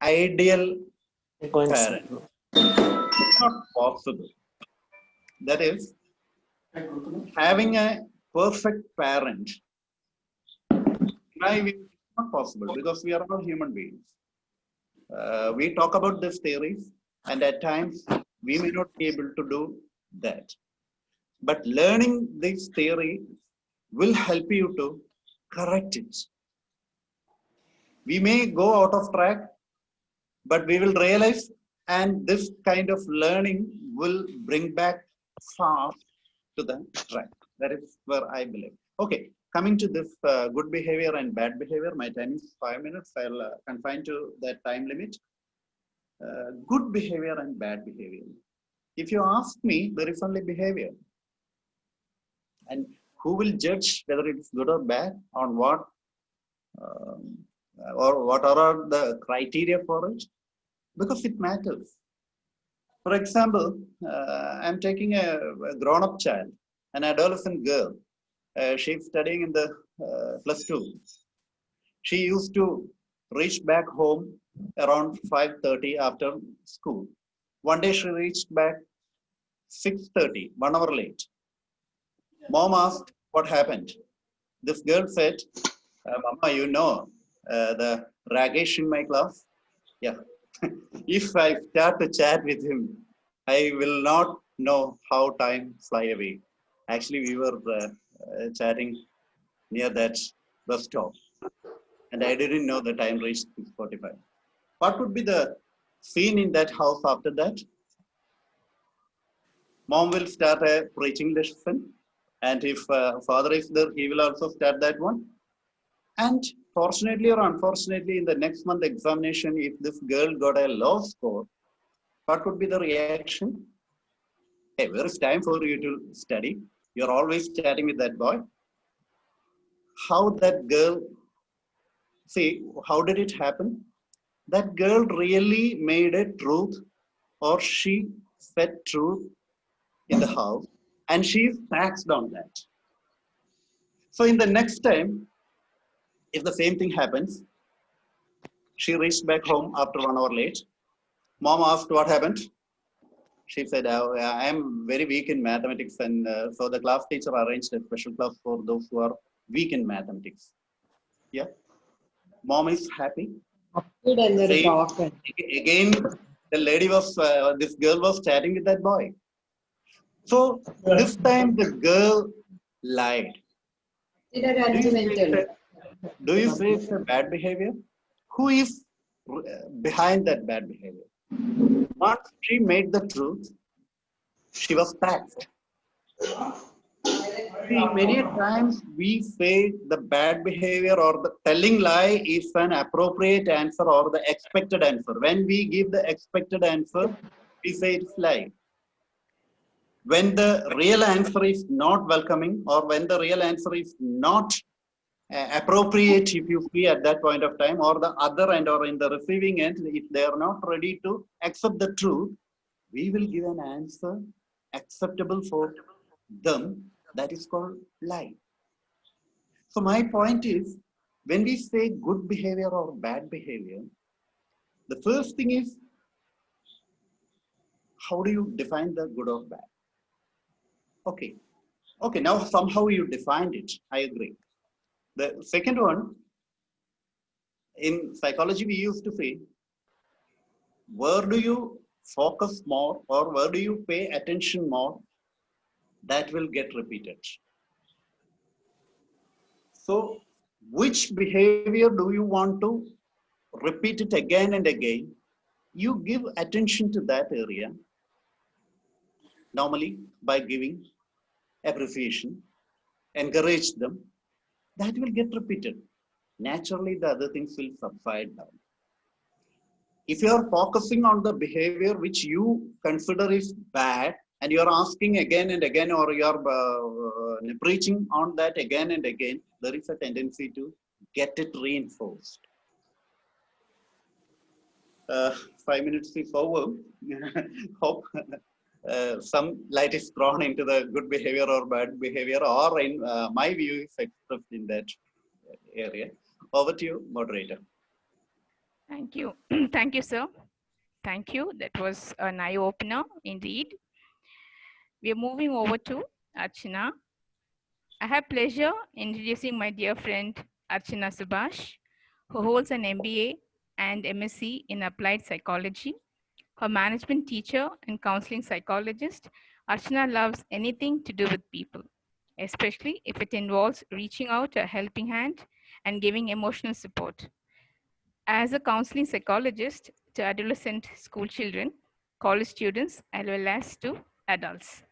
ideal Going parent. slow. It's not possible. That is, having a perfect parent, in my view, is not possible because we are all human beings. We talk about these theories, and at times we may not be able to do that. But learning these theories will help you to correct it. We may go out of track, but we will realize, and this kind of learning will bring back fast to the track. That is where I believe. Okay, coming to this good behavior and bad behavior, my time is 5 minutes. I'll confine to that time limit. Good behavior and bad behavior. If you ask me, there is only behavior. And who will judge whether it's good or bad on what um, or what are the criteria for it? Because it matters. For example, I'm taking a grown-up child, an adolescent girl. She's studying in the plus two. She used to reach back home around 5:30 after school. One day she reached back 6:30, 1 hour late. Mom asked what happened. This girl said, Mama, you know the Ragesh in my class? Yeah. If I start to chat with him, I will not know how time fly away. Actually, we were chatting near that bus stop, and I didn't know the time reached 6:45. What would be the scene in that house after that? Mom will start a preaching lesson, and if father is there, he will also start that one. And fortunately or unfortunately, in the next month examination, if this girl got a low score, what would be the reaction? Hey, where is time for you to study? You're always chatting with that boy. How that girl, see, how did it happen? That girl really made a truth, or she said truth in the house, and she's taxed on that. So in the next time, if the same thing happens, she reached back home after 1 hour late. Mom asked what happened. She said, I am very weak in mathematics, and so the class teacher arranged a special class for those who are weak in mathematics. Yeah, mom is happy. See, again, the lady was, this girl was chatting with that boy. So this time the girl lied. Do you say it's a, do you say it's a bad behavior? Who is behind that bad behavior? Once she made the truth, she was taxed. See, many times we say the bad behavior or the telling lie is an appropriate answer or the expected answer. When we give the expected answer, we say it's lie. When the real answer is not welcoming or when the real answer is not appropriate, if you see at that point of time, or the other end or in the receiving end, if they are not ready to accept the truth, we will give an answer acceptable for them. That is called lie. So my point is, when we say good behavior or bad behavior, the first thing is, how do you define the good or bad? Okay. Okay, now somehow you defined it. I agree. The second one, in psychology, we used to say, where do you focus more or where do you pay attention more? That will get repeated. So, which behavior do you want to repeat it again and again? You give attention to that area, normally by giving appreciation, encourage them. That will get repeated. Naturally, the other things will subside down. If you are focusing on the behavior which you consider is bad, and you are asking again and again, or you are preaching on that again and again, there is a tendency to get it reinforced. 5 minutes is over. Hope some light is thrown into the good behavior or bad behavior, or in my view is expressed in that area. Over to you, moderator. Thank you. Thank you, sir. Thank you. That was an eye opener indeed. We are moving over to Archana. I have pleasure introducing my dear friend Archana Subhash, who holds an MBA and MSc in applied psychology. Her management teacher and counseling psychologist, Archana loves anything to do with people, especially if it involves reaching out a helping hand and giving emotional support. As a counseling psychologist to adolescent school children, college students, as well as to adults,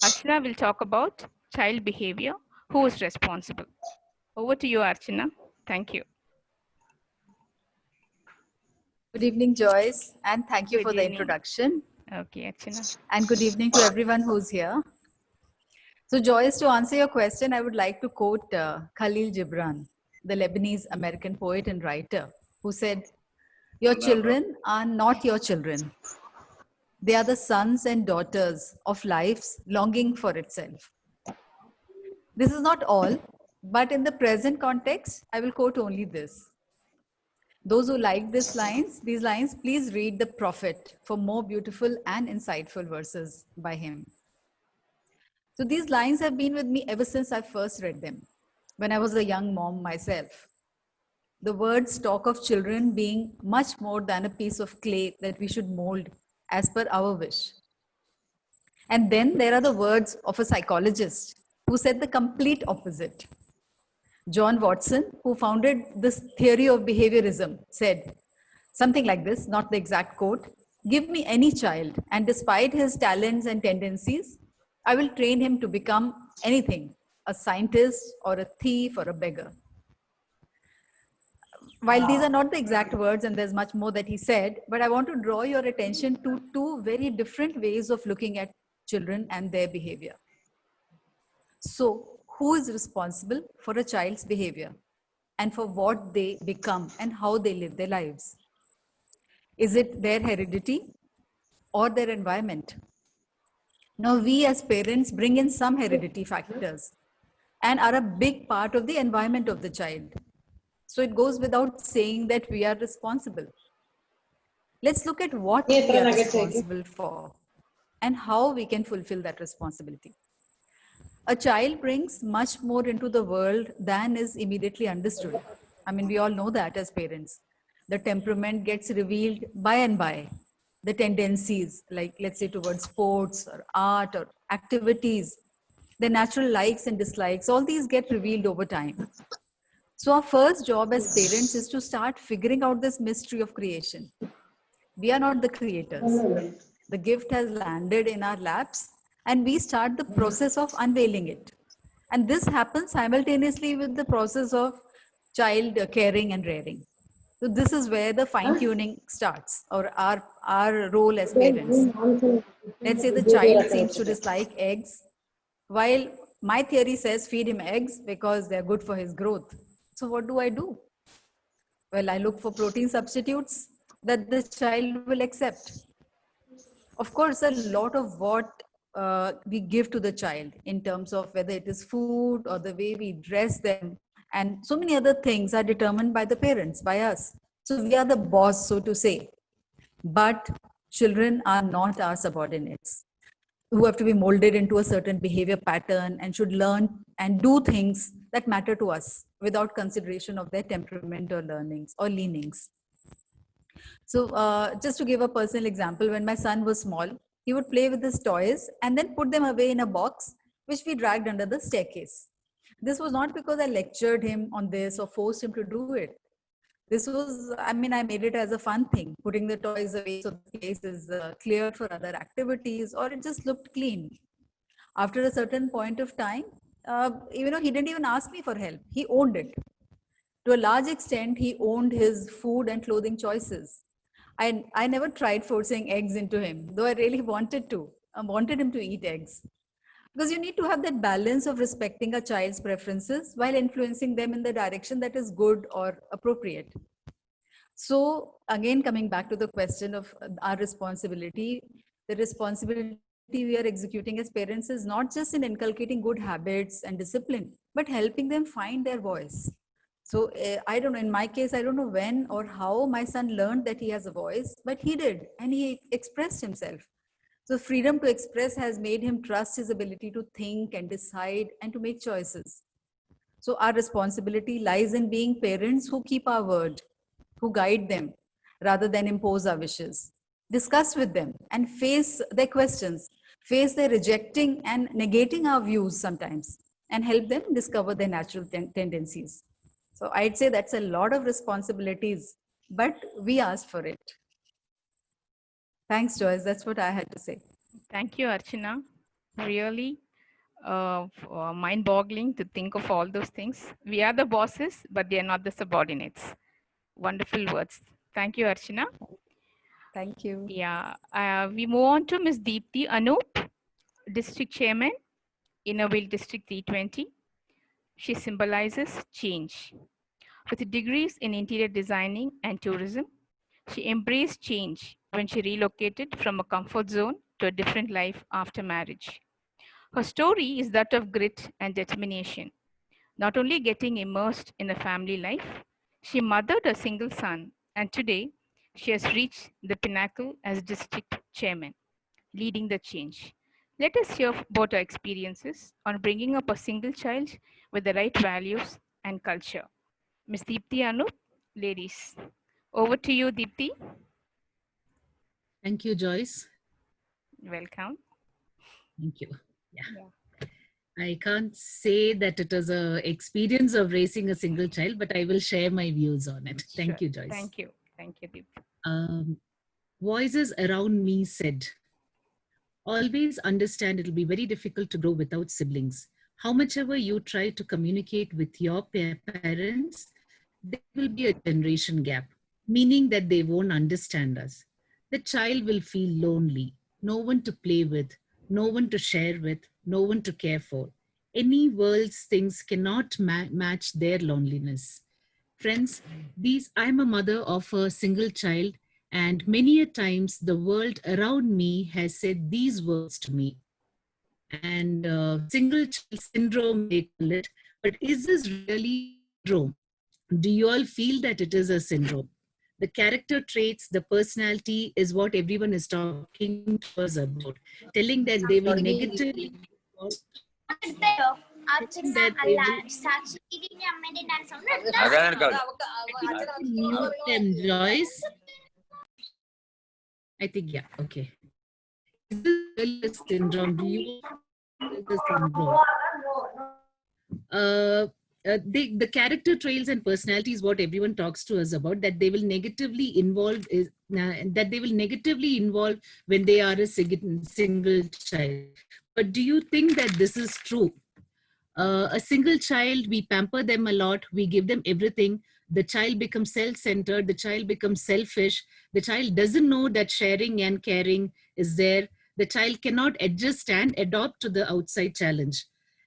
Archana will talk about child behavior, who is responsible. Over to you, Archana. Thank you. Good evening, Joyce, and thank you Good for the evening. introduction. Okay, Archana. And good evening to everyone who's here. So, Joyce, to answer your question, I would like to quote Khalil Gibran, the Lebanese American poet and writer, who said, "Your children are not your children. They are the sons and daughters of life's longing for itself." This is not all, but in the present context, I will quote only this. Those who like these lines, please read The Prophet for more beautiful and insightful verses by him. So these lines have been with me ever since I first read them, when I was a young mom myself. The words talk of children being much more than a piece of clay that we should mold as per our wish. And then there are the words of a psychologist who said the complete opposite. John Watson, who founded this theory of behaviorism, said something like this, not the exact quote: "Give me any child, and despite his talents and tendencies, I will train him to become anything, a scientist or a thief or a beggar." While these are not the exact words, and there's much more that he said, but I want to draw your attention to two very different ways of looking at children and their behavior. So, who is responsible for a child's behavior and for what they become and how they live their lives? Is it their heredity or their environment? Now, we as parents bring in some heredity factors and are a big part of the environment of the child. So, it goes without saying that we are responsible. Let's look at what we are responsible for and how we can fulfill that responsibility. A child brings much more into the world than is immediately understood. I mean, we all know that as parents. The temperament gets revealed by and by. The tendencies, like let's say towards sports or art or activities, the natural likes and dislikes, all these get revealed over time. So, our first job as parents is to start figuring out this mystery of creation. We are not the creators. The gift has landed in our laps, and we start the process of unveiling it. And this happens simultaneously with the process of child caring and rearing. So this is where the fine tuning starts, or our role as parents. Let's say the child seems to dislike eggs, while my theory says feed him eggs because they're good for his growth. So what do? Well, I look for protein substitutes that the child will accept. Of course, a lot of what we give to the child in terms of whether it is food or the way we dress them and so many other things are determined by the parents, by us. So we are the boss, so to say. But children are not our subordinates who have to be molded into a certain behavior pattern and should learn and do things that matter to us without consideration of their temperament or learnings or leanings. So just to give a personal example, when my son was small, he would play with his toys and then put them away in a box, which we dragged under the staircase. This was not because I lectured him on this or forced him to do it. This was, I mean, I made it as a fun thing, putting the toys away so the place is cleared for other activities, or it just looked clean. After a certain point of time, he didn't even ask me for help. He owned it. To a large extent, he owned his food and clothing choices. I never tried forcing eggs into him, though I really wanted to. I wanted him to eat eggs. Because you need to have that balance of respecting a child's preferences while influencing them in the direction that is good or appropriate. So again, coming back to the question of our responsibility, the responsibility we are executing as parents is not just in inculcating good habits and discipline, but helping them find their voice. So I don't know, in my case, I don't know when or how my son learned that he has a voice, but he did, and he expressed himself. So freedom to express has made him trust his ability to think and decide and to make choices. So our responsibility lies in being parents who keep our word, who guide them rather than impose our wishes. Discuss with them and face their questions, face their rejecting and negating our views sometimes, and help them discover their natural tendencies. So I'd say that's a lot of responsibilities, but we asked for it. Thanks, Joyce. That's what I had to say. Thank you, Archana. Really mind-boggling to think of all those things. We are the bosses, but they are not the subordinates. Wonderful words. Thank you, Archana. Thank you. Yeah, we move on to Ms. Deepthi Anup, District Chairman, Innerville District 320. She symbolizes change. With degrees in interior designing and tourism, she embraced change when she relocated from a comfort zone to a different life after marriage. Her story is that of grit and determination. Not only getting immersed in a family life, she mothered a single son, and today she has reached the pinnacle as district chairman, leading the change. Let us hear about her experiences on bringing up a single child with the right values and culture. Ms. Deepthi Anup, ladies. Over to you, Deepthi. Thank you, Joyce. Welcome. Thank you. Yeah. I can't say that it is a experience of raising a single child, but I will share my views on it. Thank Sure. you, Joyce. Thank you. Thank you, Deepthi. Voices around me said, always understand it'll be very difficult to grow without siblings. How much ever you try to communicate with your parents, there will be a generation gap, meaning that they won't understand us. The child will feel lonely, no one to play with, no one to share with, no one to care for. Any world's things cannot match their loneliness. Friends, I'm a mother of a single child, and many a times the world around me has said these words to me. And single child syndrome, they call it. But is this really syndrome? Do you all feel that it is a syndrome? The character traits, the personality is what everyone is talking to us about, telling that they will negatively that they will mute them, Joyce. I think, yeah, okay. Is this really a syndrome? Do you the syndrome? The character traits and personality is what everyone talks to us about, that they will negatively involve when they are a single child. But do you think that this is true? A single child, we pamper them a lot, we give them everything. The child becomes self-centered, the child becomes selfish, the child doesn't know that sharing and caring is there. The child cannot adjust and adopt to the outside challenge.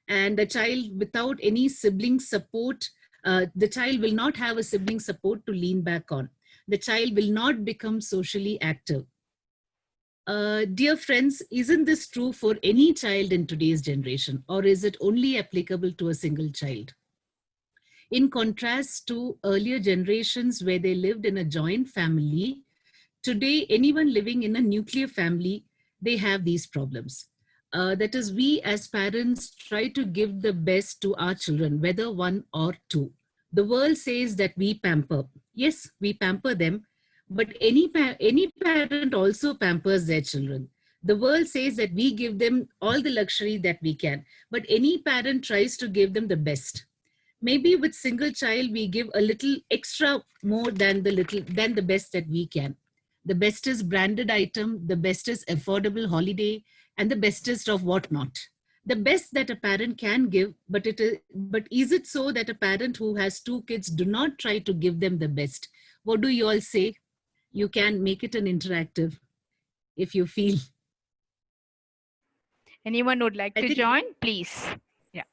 And the child without any sibling support, the child will not have a sibling support to lean back on. The child will not become socially active. Dear friends, isn't this true for any child in today's generation, or is it only applicable to a single child? In contrast to earlier generations where they lived in a joint family, today anyone living in a nuclear family, they have these problems. That is, we as parents try to give the best to our children, whether one or two. The world says that we pamper. Yes, we pamper them, but any parent also pampers their children. The world says that we give them all the luxury that we can, but any parent tries to give them the best. Maybe with single child, we give a little extra more than the best that we can. The bestest branded item, the bestest affordable holiday, and the bestest of whatnot. The best that a parent can give, but is it so that a parent who has two kids do not try to give them the best? What do you all say? You can make it an interactive if you feel. Anyone would like to join, please. Yeah.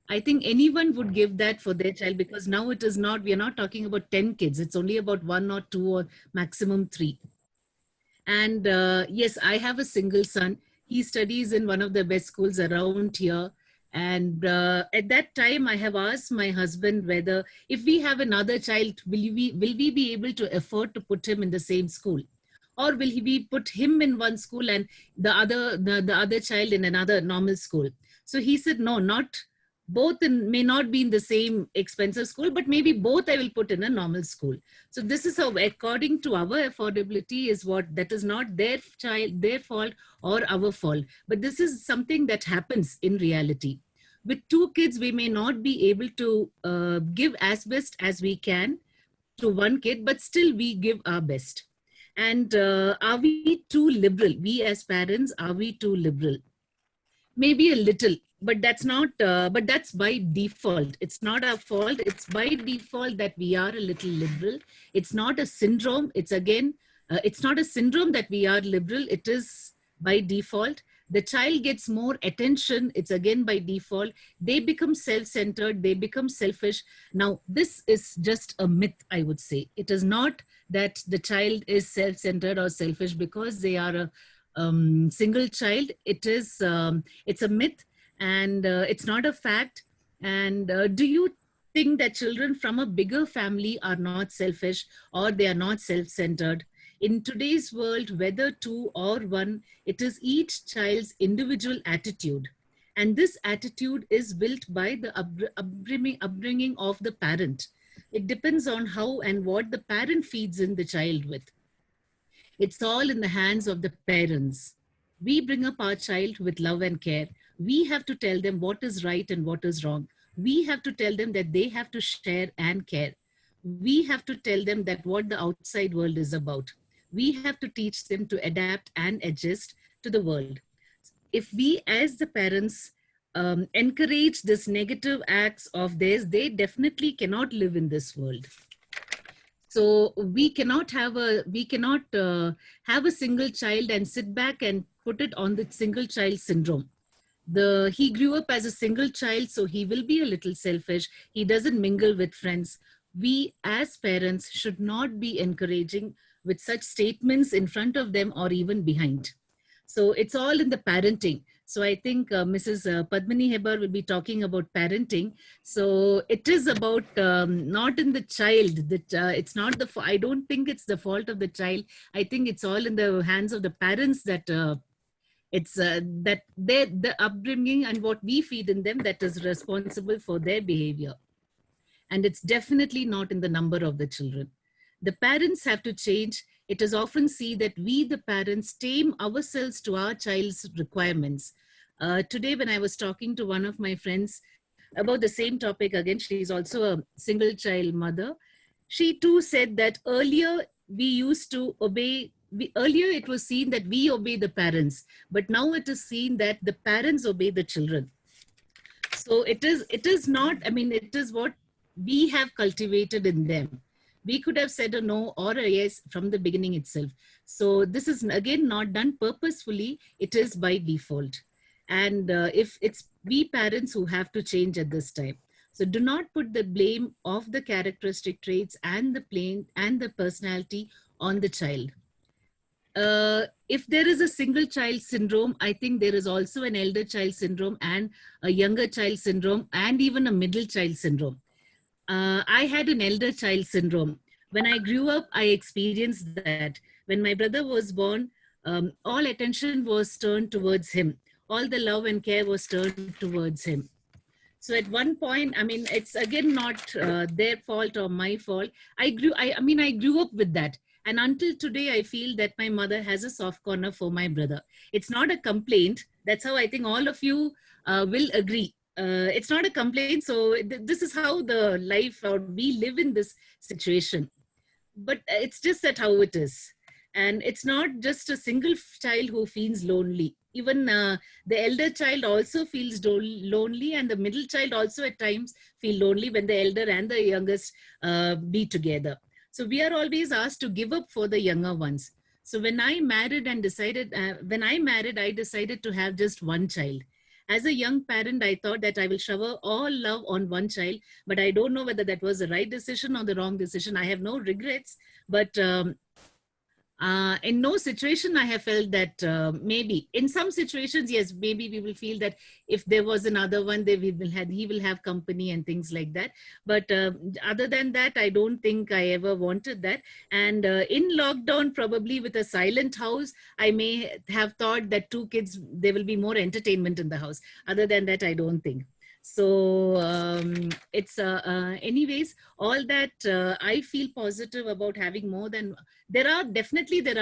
I think anyone would give that for their child, because now it is not, we are not talking about 10 kids. It's only about 1 or 2 or maximum 3. And yes, I have a single son. He studies in one of the best schools around here. And at that time, I have asked my husband whether if we have another child, will we be able to afford to put him in the same school? Or will we put him in one school and the other child in another normal school? So he said, no, not both may not be in the same expensive school, but maybe both I will put in a normal school. So this is how, according to our affordability, is what that is not their child, their fault or our fault, but this is something that happens in reality. With 2 kids, we may not be able to give as best as we can to 1 kid, but still we give our best. And are we too liberal? We as parents, are we too liberal? Maybe a little, but that's not, but that's by default. It's not our fault. It's by default that we are a little liberal. It's not a syndrome. It's again, it's not a syndrome that we are liberal. It is by default. The child gets more attention. It's again by default. They become self-centered. They become selfish. Now, this is just a myth, I would say. It is not that the child is self-centered or selfish because they are a single child. It is, it's a myth, and it's not a fact. And do you think that children from a bigger family are not selfish or they are not self-centered? In today's world, whether 2 or 1, it is each child's individual attitude. And this attitude is built by the upbringing of the parent. It depends on how and what the parent feeds in the child with. It's all in the hands of the parents. We bring up our child with love and care. We have to tell them what is right and what is wrong. We have to tell them that they have to share and care. We have to tell them that what the outside world is about. We have to teach them to adapt and adjust to the world. If we as the parents encourage this negative acts of theirs, they definitely cannot live in this world. So we cannot have a single child and sit back and put it on the single child syndrome. He grew up as a single child, so he will be a little selfish. He doesn't mingle with friends. We as parents should not be encouraging with such statements in front of them or even behind. So it's all in the parenting. So I think Mrs. Padmini Hebar will be talking about parenting. So it is about not in the child. That it's not I don't think it's the fault of the child. I think it's all in the hands of the parents that it's that the upbringing and what we feed in them that is responsible for their behavior. And it's definitely not in the number of the children. The parents have to change. It is often seen that we, the parents, tame ourselves to our child's requirements. Today, when I was talking to one of my friends about the same topic, again, she's also a single child mother. She too said that earlier we used to obey, earlier it was seen that we obey the parents, but now it is seen that the parents obey the children. So it is not, I mean, it is what we have cultivated in them. We could have said a no or a yes from the beginning itself. So this is again not done purposefully, it is by default. And if it's we parents who have to change at this time. So do not put the blame of the characteristic traits and the personality on the child. If there is a single child syndrome, I think there is also an elder child syndrome and a younger child syndrome and even a middle child syndrome. I had an elder child syndrome. When I grew up, I experienced that. When my brother was born, all attention was turned towards him. All the love and care was turned towards him. So at one point, I mean, it's again not their fault or my fault. I grew up with that. And until today, I feel that my mother has a soft corner for my brother. It's not a complaint. That's how I think all of you will agree. It's not a complaint. So this is how the life, or we live in this situation. But it's just that how it is. And it's not just a single child who feels lonely. Even the elder child also feels lonely, and the middle child also at times feel lonely when the elder and the youngest be together. So we are always asked to give up for the younger ones. So when I married and decided, I decided to have just one child. As a young parent, I thought that I will shower all love on one child, but I don't know whether that was the right decision or the wrong decision. I have no regrets, but In no situation I have felt that maybe in some situations, yes, maybe we will feel that if there was another one, he will have company and things like that. But other than that, I don't think I ever wanted that. And in lockdown, probably with a silent house, I may have thought that 2 kids, there will be more entertainment in the house. Other than that, I don't think. So it's anyways, all that I feel positive about having more than, there are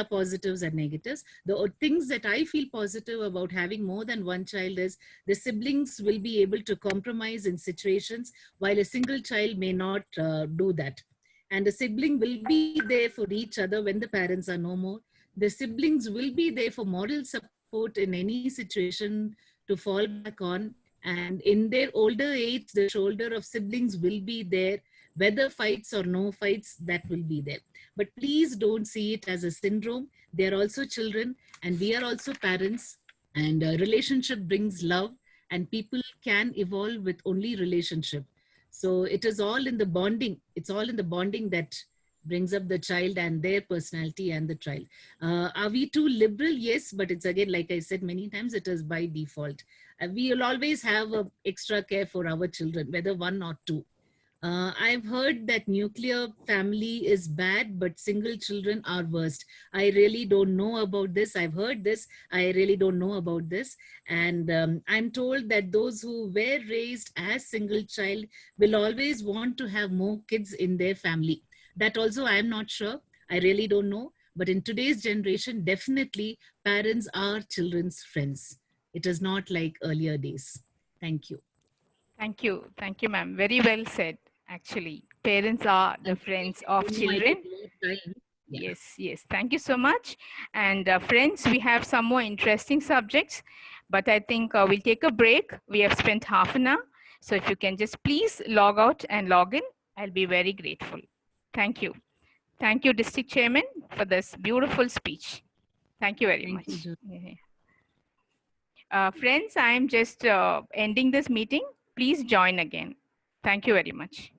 positives and negatives. The things that I feel positive about having more than one child is the siblings will be able to compromise in situations while a single child may not do that. And the sibling will be there for each other when the parents are no more. The siblings will be there for moral support in any situation to fall back on. And in their older age, the shoulder of siblings will be there, whether fights or no fights, that will be there. But please don't see it as a syndrome. They are also children and we are also parents, and a relationship brings love, and people can evolve with only relationship. So it is all in the bonding. It's all in the bonding that brings up the child and their personality and the child. Are we too liberal? Yes, but it's again, like I said many times, it is by default. We will always have a extra care for our children, whether 1 or 2. I've heard that nuclear family is bad, but single children are worst. I really don't know about this. I've heard this. I really don't know about this. And I'm told that those who were raised as single child will always want to have more kids in their family. That also, I'm not sure. I really don't know. But in today's generation, definitely parents are children's friends. It is not like earlier days. Thank you. Thank you. Thank you, ma'am. Very well said, actually. Parents are the friends of children. Yeah. Yes, yes. Thank you so much. And friends, we have some more interesting subjects, but I think we'll take a break. We have spent half an hour. So if you can just please log out and log in, I'll be very grateful. Thank you. Thank you, District Chairman, for this beautiful speech. Thank you very much. You, friends, I'm just ending this meeting. Please join again. Thank you very much.